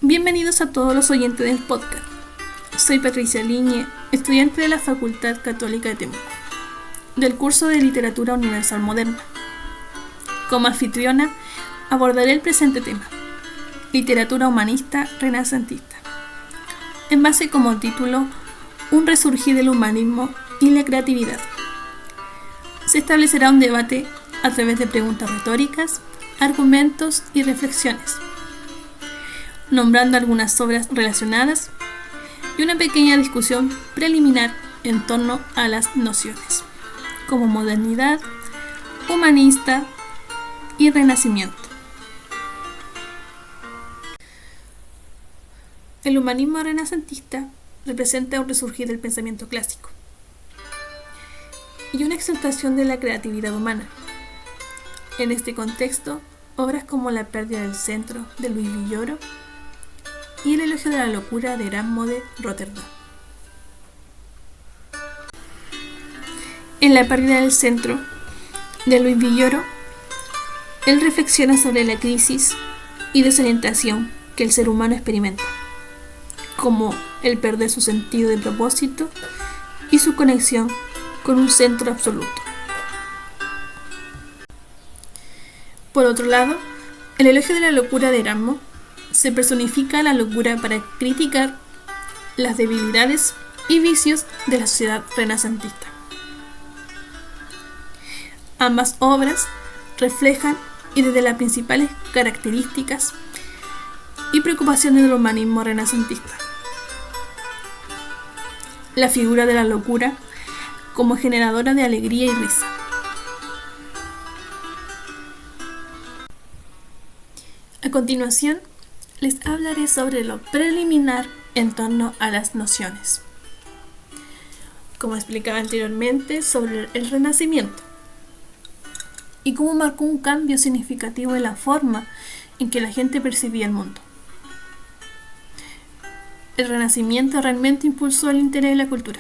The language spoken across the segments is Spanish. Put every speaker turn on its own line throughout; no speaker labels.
Bienvenidos a todos los oyentes del podcast. Soy Patricia Liñe, estudiante de la Facultad Católica de Temuco, del curso de Literatura Universal Moderna. Como anfitriona, abordaré el presente tema, literatura humanista renacentista, en base como título, un resurgir del humanismo y la creatividad. Se establecerá un debate a través de preguntas retóricas, argumentos y reflexiones, nombrando algunas obras relacionadas y una pequeña discusión preliminar en torno a las nociones, como modernidad, humanista y renacimiento. El humanismo renacentista representa un resurgir del pensamiento clásico y una exaltación de la creatividad humana. En este contexto, obras como La pérdida del centro de Luis Villoro y El elogio de la locura de Erasmo de Róterdam. En La pérdida del centro de Luis Villoro, él reflexiona sobre la crisis y desorientación que el ser humano experimenta, como el perder su sentido de propósito y su conexión con un centro absoluto. Por otro lado, el elogio de la locura de Erasmo se personifica la locura para criticar las debilidades y vicios de la sociedad renacentista. Ambas obras reflejan y desde las principales características y preocupaciones del humanismo renacentista. La figura de la locura como generadora de alegría y risa. A continuación, les hablaré sobre lo preliminar en torno a las nociones. Como explicaba anteriormente, sobre el Renacimiento y cómo marcó un cambio significativo en la forma en que la gente percibía el mundo. El Renacimiento realmente impulsó el interés en la cultura,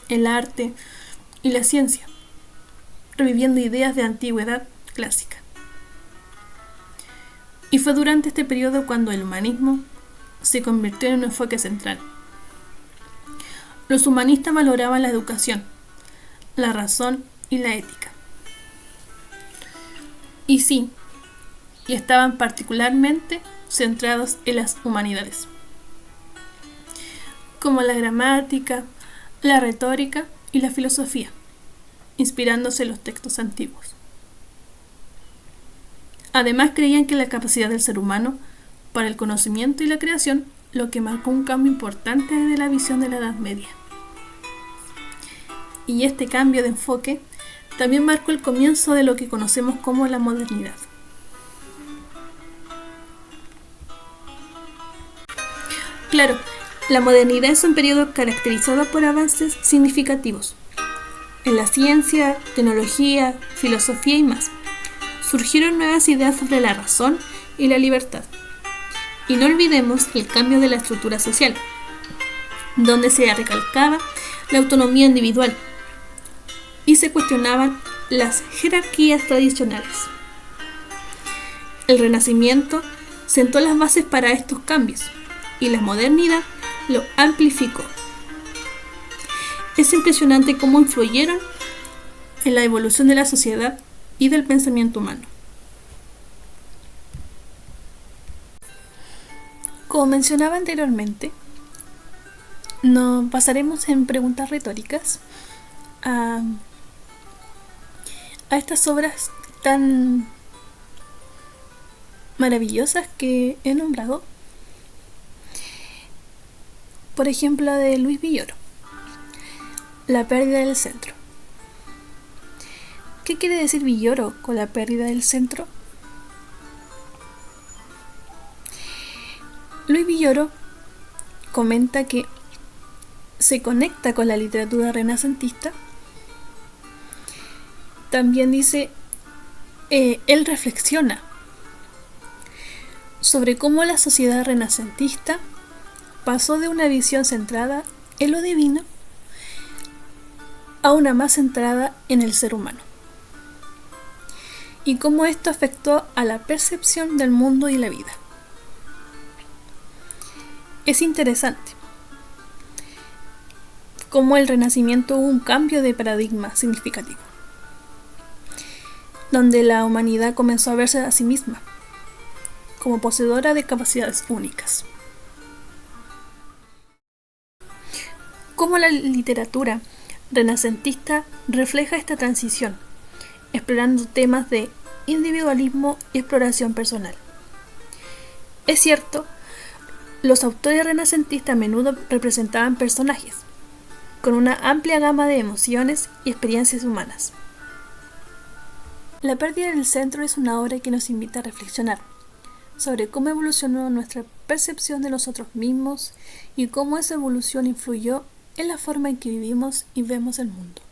el arte y la ciencia, reviviendo ideas de antigüedad clásica. Y fue durante este periodo cuando el humanismo se convirtió en un enfoque central. Los humanistas valoraban la educación, la razón y la ética. Y estaban particularmente centrados en las humanidades, como la gramática, la retórica y la filosofía, inspirándose en los textos antiguos. Además, creían que la capacidad del ser humano para el conocimiento y la creación, lo que marcó un cambio importante desde la visión de la Edad Media. Y este cambio de enfoque también marcó el comienzo de lo que conocemos como la modernidad. Claro, la modernidad es un periodo caracterizado por avances significativos en la ciencia, tecnología, filosofía y más. Surgieron nuevas ideas sobre la razón y la libertad. Y no olvidemos el cambio de la estructura social, donde se recalcaba la autonomía individual y se cuestionaban las jerarquías tradicionales. El Renacimiento sentó las bases para estos cambios y la modernidad lo amplificó. Es impresionante cómo influyeron en la evolución de la sociedad y del pensamiento humano. Como mencionaba anteriormente, nos pasaremos en preguntas retóricas a estas obras tan maravillosas que he nombrado. Por ejemplo, la de Luis Villoro, La pérdida del centro. ¿Qué quiere decir Villoro con la pérdida del centro? Luis Villoro comenta que se conecta con la literatura renacentista. También dice, él reflexiona sobre cómo la sociedad renacentista pasó de una visión centrada en lo divino a una más centrada en el ser humano, y cómo esto afectó a la percepción del mundo y la vida. Es interesante cómo el Renacimiento hubo un cambio de paradigma significativo, donde la humanidad comenzó a verse a sí misma como poseedora de capacidades únicas. Cómo la literatura renacentista refleja esta transición, explorando temas de individualismo y exploración personal. Es cierto, los autores renacentistas a menudo representaban personajes con una amplia gama de emociones y experiencias humanas. La pérdida del centro es una obra que nos invita a reflexionar sobre cómo evolucionó nuestra percepción de nosotros mismos y cómo esa evolución influyó en la forma en que vivimos y vemos el mundo.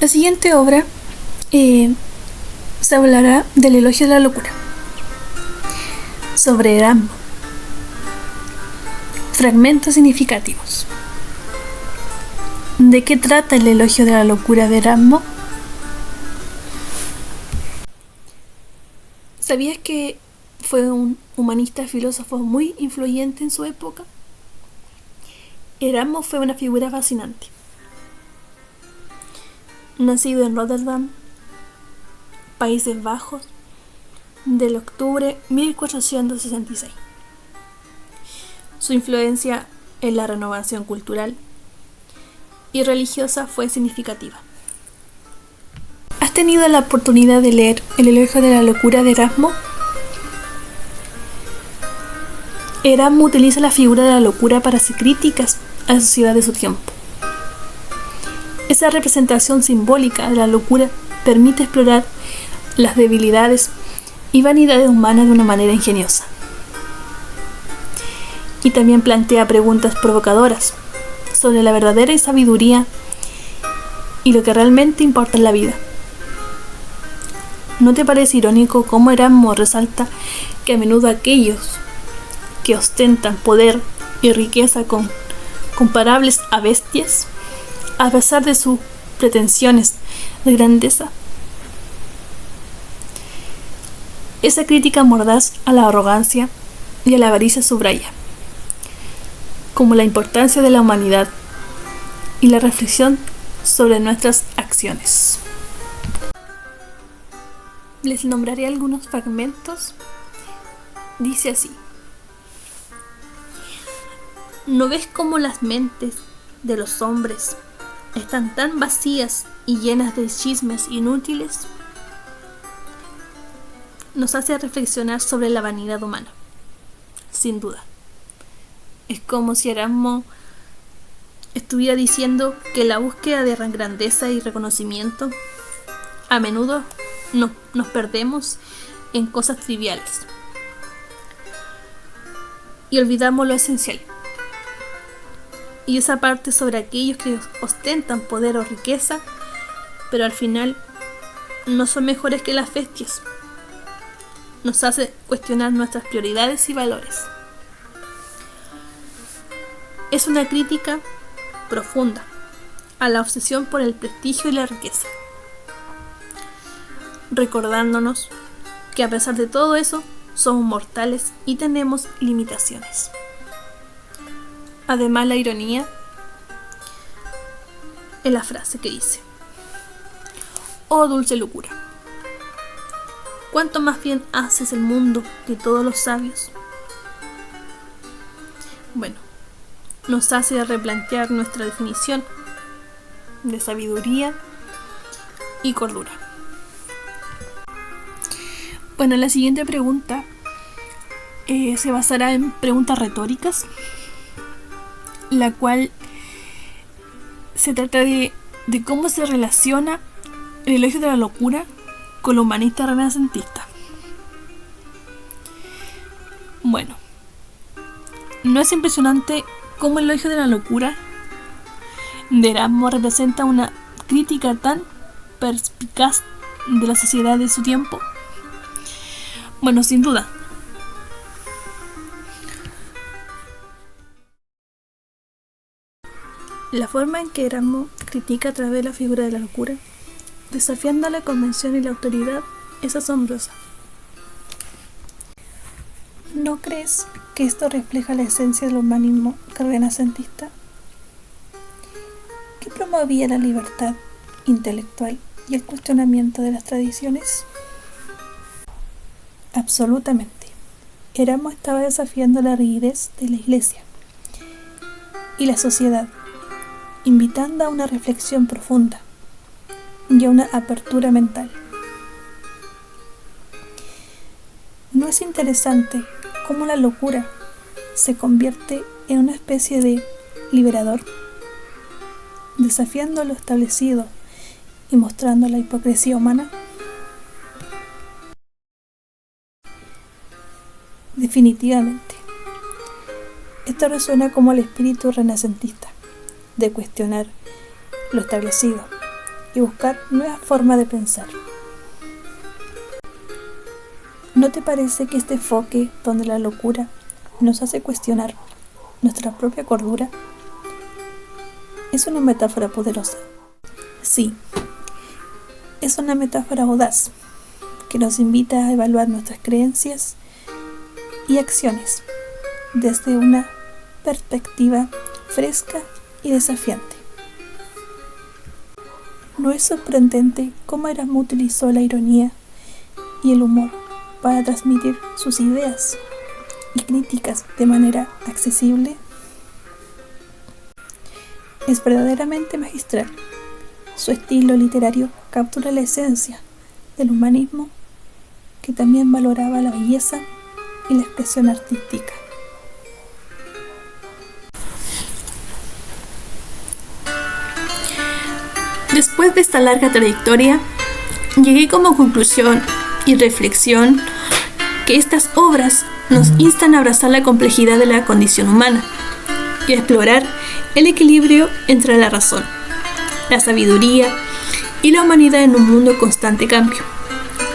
La siguiente obra se hablará del elogio de la locura, sobre Erasmo. Fragmentos significativos. ¿De qué trata el elogio de la locura de Erasmo? ¿Sabías que fue un humanista filósofo muy influyente en su época? Erasmo fue una figura fascinante. Nacido en Rotterdam, Países Bajos, del octubre 1466. Su influencia en la renovación cultural y religiosa fue significativa. ¿Has tenido la oportunidad de leer El elogio de la locura de Erasmo? Erasmo utiliza la figura de la locura para hacer críticas a la sociedad de su tiempo. Esa representación simbólica de la locura permite explorar las debilidades y vanidades humanas de una manera ingeniosa. Y también plantea preguntas provocadoras sobre la verdadera sabiduría y lo que realmente importa en la vida. ¿No te parece irónico cómo Erasmo resalta que a menudo aquellos que ostentan poder y riqueza comparables a bestias, a pesar de sus pretensiones de grandeza? Esa crítica mordaz a la arrogancia y a la avaricia subraya como la importancia de la humanidad y la reflexión sobre nuestras acciones. Les nombraré algunos fragmentos. Dice así: ¿no ves cómo las mentes de los hombres están tan vacías y llenas de chismes inútiles? Nos hace reflexionar sobre la vanidad humana, sin duda. Es como si Erasmo estuviera diciendo que la búsqueda de grandeza y reconocimiento a menudo nos perdemos en cosas triviales y olvidamos lo esencial. Y esa parte sobre aquellos que ostentan poder o riqueza, pero al final no son mejores que las bestias, nos hace cuestionar nuestras prioridades y valores. Es una crítica profunda a la obsesión por el prestigio y la riqueza, recordándonos que a pesar de todo eso, somos mortales y tenemos limitaciones. Además, la ironía en la frase que dice: oh dulce locura, ¿cuánto más bien haces el mundo que todos los sabios? Bueno, nos hace replantear nuestra definición de sabiduría y cordura. Bueno, la siguiente pregunta se basará en preguntas retóricas, la cual se trata de cómo se relaciona el elogio de la locura con lo humanista renacentista. Bueno, ¿no es impresionante cómo el elogio de la locura de Erasmo representa una crítica tan perspicaz de la sociedad de su tiempo? Bueno, sin duda. La forma en que Erasmo critica a través de la figura de la locura, desafiando la convención y la autoridad, es asombrosa. ¿No crees que esto refleja la esencia del humanismo renacentista, que promovía la libertad intelectual y el cuestionamiento de las tradiciones. Absolutamente. Éramo estaba desafiando la rigidez de la Iglesia y la sociedad, invitando a una reflexión profunda y a una apertura mental. ¿No es interesante cómo la locura se convierte en una especie de liberador, desafiando lo establecido y mostrando la hipocresía humana? Definitivamente. Esto resuena como el espíritu renacentista, de cuestionar lo establecido y buscar nuevas formas de pensar. ¿No te parece que este enfoque donde la locura nos hace cuestionar nuestra propia cordura es una metáfora poderosa? Sí, es una metáfora audaz que nos invita a evaluar nuestras creencias y acciones desde una perspectiva fresca y desafiante. ¿No es sorprendente cómo Erasmo utilizó la ironía y el humor para transmitir sus ideas y críticas de manera accesible? Es verdaderamente magistral. Su estilo literario captura la esencia del humanismo, que también valoraba la belleza y la expresión artística. Después de esta larga trayectoria, llegué como conclusión y reflexión que estas obras nos instan a abrazar la complejidad de la condición humana y a explorar el equilibrio entre la razón, la sabiduría y la humanidad en un mundo en constante cambio.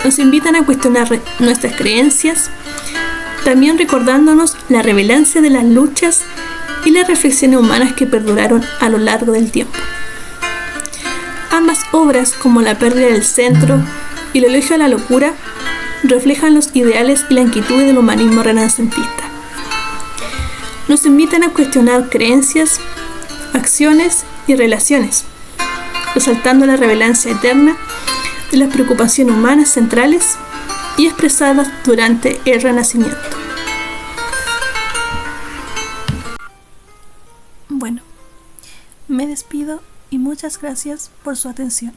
Nos invitan a cuestionar nuestras creencias, también recordándonos la relevancia de las luchas y las reflexiones humanas que perduraron a lo largo del tiempo. Ambas obras, como La pérdida del centro y El elogio a la locura, reflejan los ideales y la inquietud del humanismo renacentista. Nos invitan a cuestionar creencias, acciones y relaciones, resaltando la relevancia eterna de las preocupaciones humanas centrales y expresadas durante el Renacimiento. Bueno, me despido y muchas gracias por su atención.